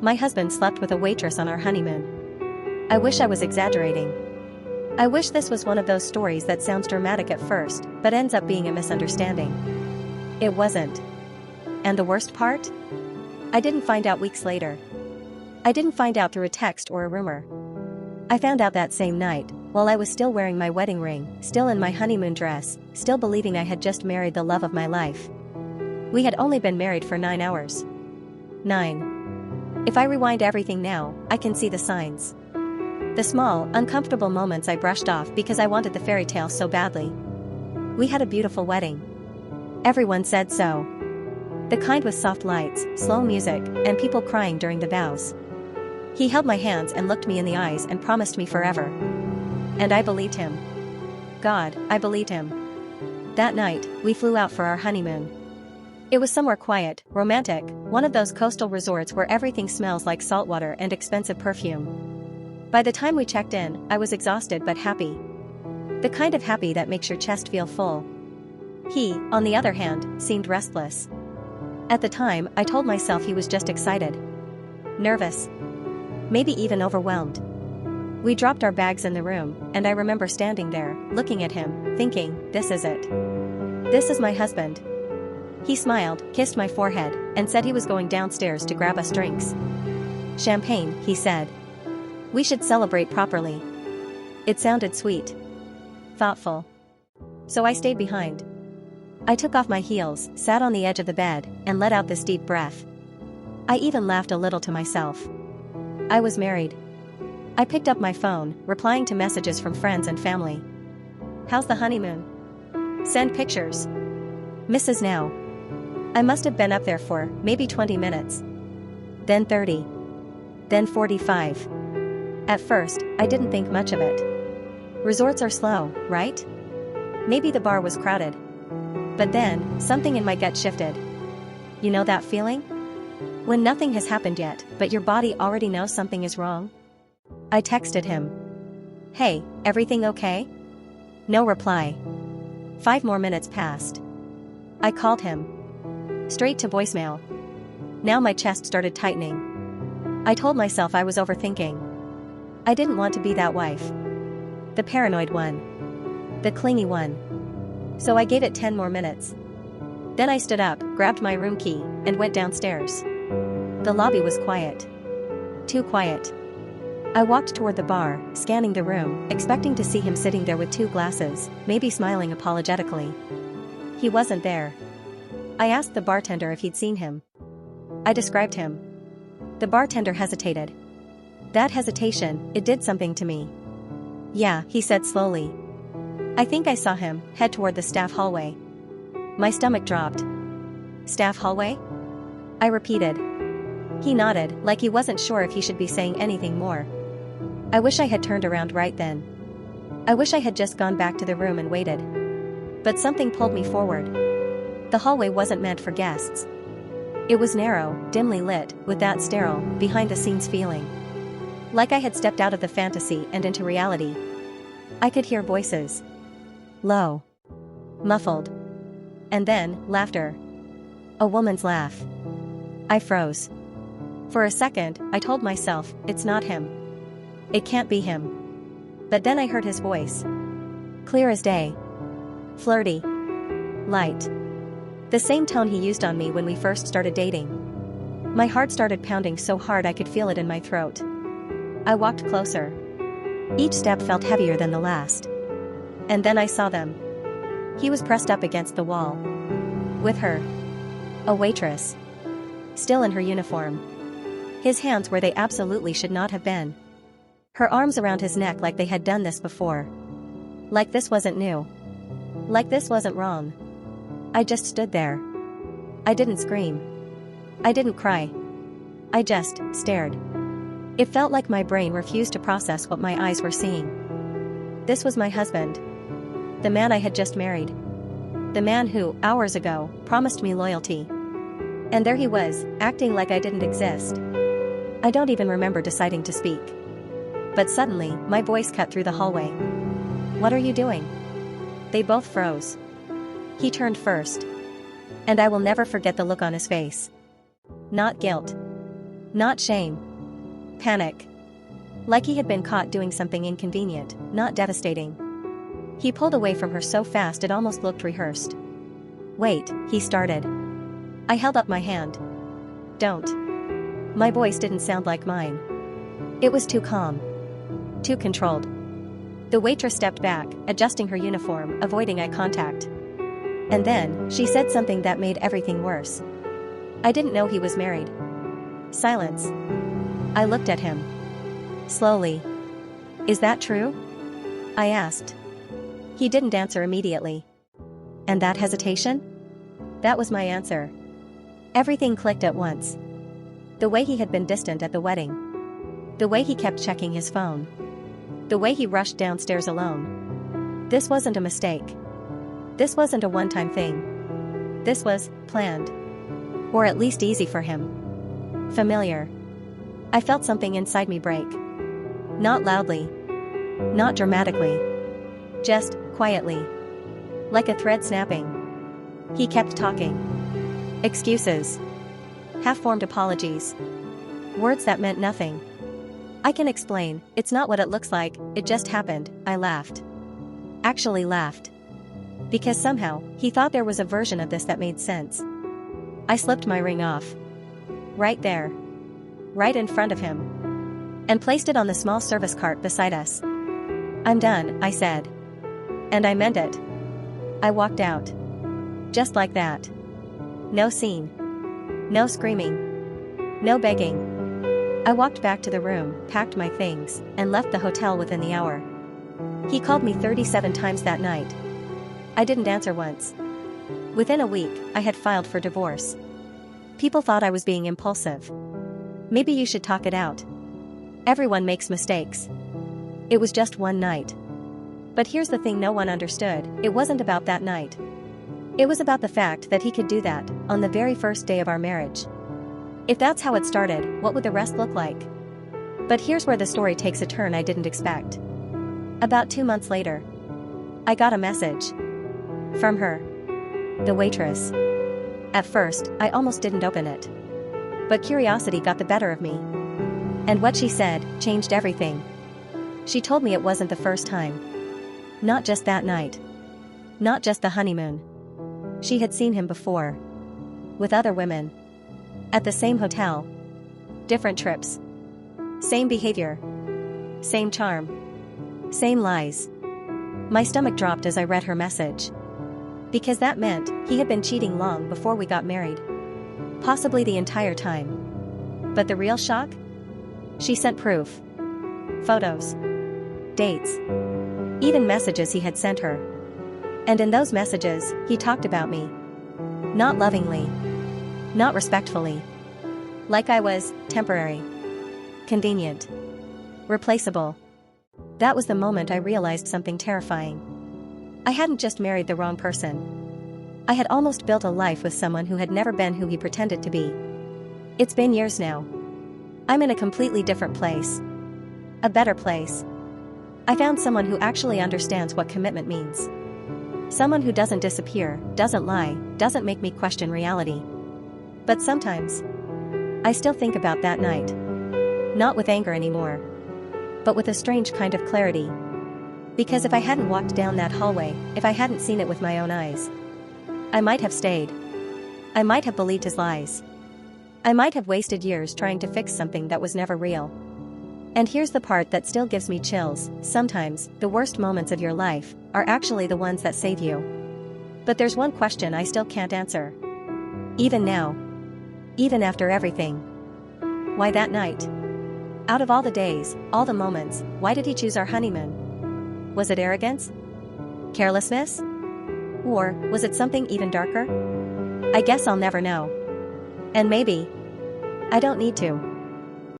My husband slept with a waitress on our honeymoon. I wish I was exaggerating. I wish this was one of those stories that sounds dramatic at first, but ends up being a misunderstanding. It wasn't. And the worst part? I didn't find out weeks later. I didn't find out through a text or a rumor. I found out that same night, while I was still wearing my wedding ring, still in my honeymoon dress, still believing I had just married the love of my life. We had only been married for 9 hours. 9. If I rewind everything now, I can see the signs. The small, uncomfortable moments I brushed off because I wanted the fairy tale so badly. We had a beautiful wedding. Everyone said so. The kind with soft lights, slow music, and people crying during the vows. He held my hands and looked me in the eyes and promised me forever. And I believed him. God, I believed him. That night, we flew out for our honeymoon. It was somewhere quiet, romantic, one of those coastal resorts where everything smells like saltwater and expensive perfume. By the time we checked in, I was exhausted but happy. The kind of happy that makes your chest feel full. He, on the other hand, seemed restless. At the time, I told myself he was just excited. Nervous. Maybe even overwhelmed. We dropped our bags in the room, and I remember standing there, looking at him, thinking, this is it. This is my husband. He smiled, kissed my forehead, and said he was going downstairs to grab us drinks. Champagne, he said. We should celebrate properly. It sounded sweet. Thoughtful. So I stayed behind. I took off my heels, sat on the edge of the bed, and let out this deep breath. I even laughed a little to myself. I was married. I picked up my phone, replying to messages from friends and family. How's the honeymoon? Send pictures. Mrs. Now. I must have been up there for, maybe 20 minutes. Then 30. Then 45. At first, I didn't think much of it. Resorts are slow, right? Maybe the bar was crowded. But then, something in my gut shifted. You know that feeling? When nothing has happened yet, but your body already knows something is wrong? I texted him. Hey, everything okay? No reply. 5 more minutes passed. I called him. Straight to voicemail. Now my chest started tightening. I told myself I was overthinking. I didn't want to be that wife. The paranoid one. The clingy one. So I gave it 10 more minutes. Then I stood up, grabbed my room key, and went downstairs. The lobby was quiet. Too quiet. I walked toward the bar, scanning the room, expecting to see him sitting there with 2 glasses, maybe smiling apologetically. He wasn't there. I asked the bartender if he'd seen him. I described him. The bartender hesitated. That hesitation, it did something to me. Yeah, he said slowly. I think I saw him head toward the staff hallway. My stomach dropped. Staff hallway? I repeated. He nodded, like he wasn't sure if he should be saying anything more. I wish I had turned around right then. I wish I had just gone back to the room and waited. But something pulled me forward. The hallway wasn't meant for guests. It was narrow, dimly lit, with that sterile, behind-the-scenes feeling. Like I had stepped out of the fantasy and into reality. I could hear voices. Low. Muffled. And then, laughter. A woman's laugh. I froze. For a second, I told myself, it's not him. It can't be him. But then I heard his voice. Clear as day. Flirty. Light. The same tone he used on me when we first started dating. My heart started pounding so hard I could feel it in my throat. I walked closer. Each step felt heavier than the last. And then I saw them. He was pressed up against the wall. With her. A waitress. Still in her uniform. His hands where they absolutely should not have been. Her arms around his neck like they had done this before. Like this wasn't new. Like this wasn't wrong. I just stood there. I didn't scream. I didn't cry. I just stared. It felt like my brain refused to process what my eyes were seeing. This was my husband. The man I had just married. The man who, hours ago, promised me loyalty. And there he was, acting like I didn't exist. I don't even remember deciding to speak. But suddenly, my voice cut through the hallway. What are you doing? They both froze. He turned first. And I will never forget the look on his face. Not guilt. Not shame. Panic. Like he had been caught doing something inconvenient, not devastating. He pulled away from her so fast it almost looked rehearsed. "Wait," he started. I held up my hand. "Don't." My voice didn't sound like mine. It was too calm. Too controlled. The waitress stepped back, adjusting her uniform, avoiding eye contact. And then, she said something that made everything worse. "I didn't know he was married." Silence. I looked at him. Slowly. "Is that true?" I asked. He didn't answer immediately. "And that hesitation?" That was my answer. Everything clicked at once. The way he had been distant at the wedding. The way he kept checking his phone. The way he rushed downstairs alone. This wasn't a mistake. This wasn't a one-time thing. This was planned. Or at least easy for him. Familiar. I felt something inside me break. Not loudly. Not dramatically. Just quietly. Like a thread snapping. He kept talking. Excuses. Half-formed apologies. Words that meant nothing. "I can explain, it's not what it looks like, it just happened," I laughed. Actually laughed. Because somehow, he thought there was a version of this that made sense. I slipped my ring off. Right there. Right in front of him. And placed it on the small service cart beside us. "I'm done," I said. And I meant it. I walked out. Just like that. No scene. No screaming. No begging. I walked back to the room, packed my things, and left the hotel within the hour. He called me 37 times that night. I didn't answer once. Within a week, I had filed for divorce. People thought I was being impulsive. "Maybe you should talk it out. Everyone makes mistakes." It was just one night. But here's the thing no one understood, it wasn't about that night. It was about the fact that he could do that, on the very first day of our marriage. If that's how it started, what would the rest look like? But here's where the story takes a turn I didn't expect. About 2 months later, I got a message. From her. The waitress. At first, I almost didn't open it. But curiosity got the better of me. And what she said changed everything. She told me it wasn't the first time. Not just that night. Not just the honeymoon. She had seen him before. With other women. At the same hotel. Different trips. Same behavior. Same charm. Same lies. My stomach dropped as I read her message. Because that meant he had been cheating long before we got married. Possibly the entire time. But the real shock? She sent proof. Photos. Dates. Even messages he had sent her. And in those messages, he talked about me. Not lovingly. Not respectfully. Like I was temporary. Convenient. Replaceable. That was the moment I realized something terrifying. I hadn't just married the wrong person. I had almost built a life with someone who had never been who he pretended to be. It's been years now. I'm in a completely different place. A better place. I found someone who actually understands what commitment means. Someone who doesn't disappear, doesn't lie, doesn't make me question reality. But sometimes, I still think about that night. Not with anger anymore. But with a strange kind of clarity. Because if I hadn't walked down that hallway, if I hadn't seen it with my own eyes, I might have stayed. I might have believed his lies. I might have wasted years trying to fix something that was never real. And here's the part that still gives me chills. Sometimes, the worst moments of your life are actually the ones that save you. But there's one question I still can't answer. Even now. Even after everything. Why that night? Out of all the days, all the moments, why did he choose our honeymoon? Was it arrogance? Carelessness? Or was it something even darker? I guess I'll never know. And maybe I don't need to.